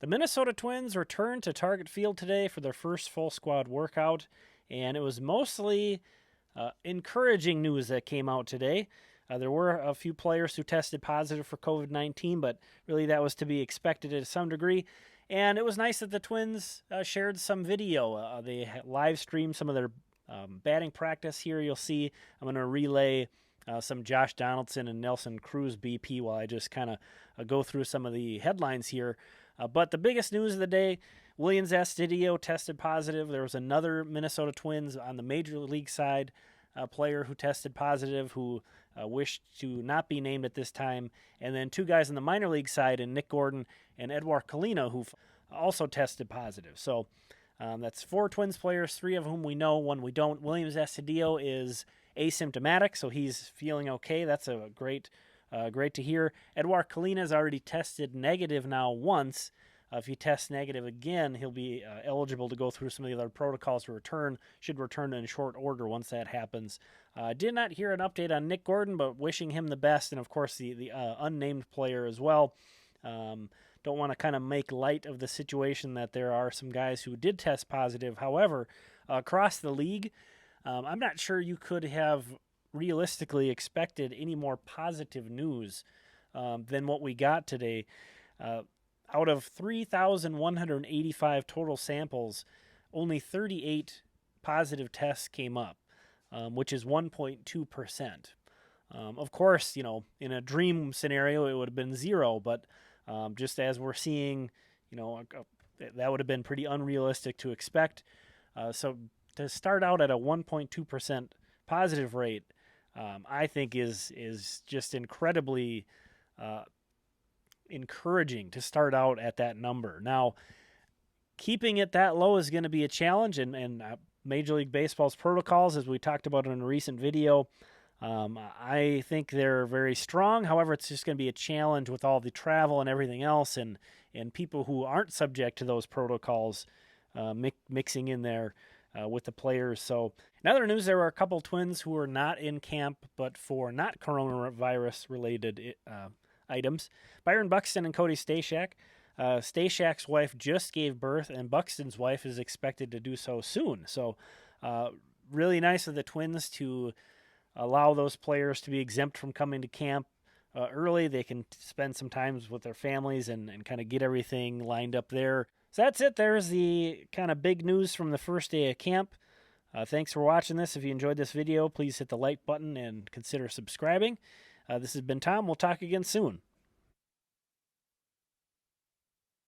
The Minnesota Twins returned to Target Field today for their first full squad workout, and it was mostly encouraging news that came out today. There were a few players who tested positive for COVID-19, but really that was to be expected to some degree. And it was nice that the Twins shared some video. They live streamed some of their batting practice here. You'll see I'm going to relay some Josh Donaldson and Nelson Cruz BP while I just kind of go through some of the headlines here. But the biggest news of the day, Willians Astudillo tested positive. There was another Minnesota Twins on the Major League side player who tested positive, who wished to not be named at this time. And then two guys on the minor league side, and Nick Gordon and Edwar Colina, who also tested positive. So that's four Twins players, three of whom we know, one we don't. Willians Astudillo is asymptomatic, so he's feeling okay. That's a great to hear. Edwar Colina has already tested negative now once. If he tests negative again, he'll be eligible to go through some of the other protocols to return. Should return in short order once that happens. Did not hear an update on Nick Gordon, but wishing him the best, and of course the unnamed player as well. Don't want to kind of make light of the situation that there are some guys who did test positive. However, across the league, I'm not sure you could have realistically expected any more positive news than what we got today. Out of 3,185 total samples, only 38 positive tests came up, which is 1.2%. Of course, in a dream scenario, it would have been zero, but just as we're seeing, that would have been pretty unrealistic to expect. So to start out at a 1.2% positive rate, I think is just incredibly encouraging to start out at that number. Now, keeping it that low is going to be a challenge, and Major League Baseball's protocols, as we talked about in a recent video, I think they're very strong. However, it's just going to be a challenge with all the travel and everything else, and people who aren't subject to those protocols mixing in there with the players. So in other news, there were a couple Twins who were not in camp, but for not coronavirus-related items. Byron Buxton and Cody Stashak. Stashak's wife just gave birth, and Buxton's wife is expected to do so soon. So really nice of the Twins to allow those players to be exempt from coming to camp early. They can spend some time with their families and kind of get everything lined up there. So that's it. There's the kind of big news from the first day of camp. Thanks for watching this. If you enjoyed this video, please hit the like button and consider subscribing. This has been Tom. We'll talk again soon.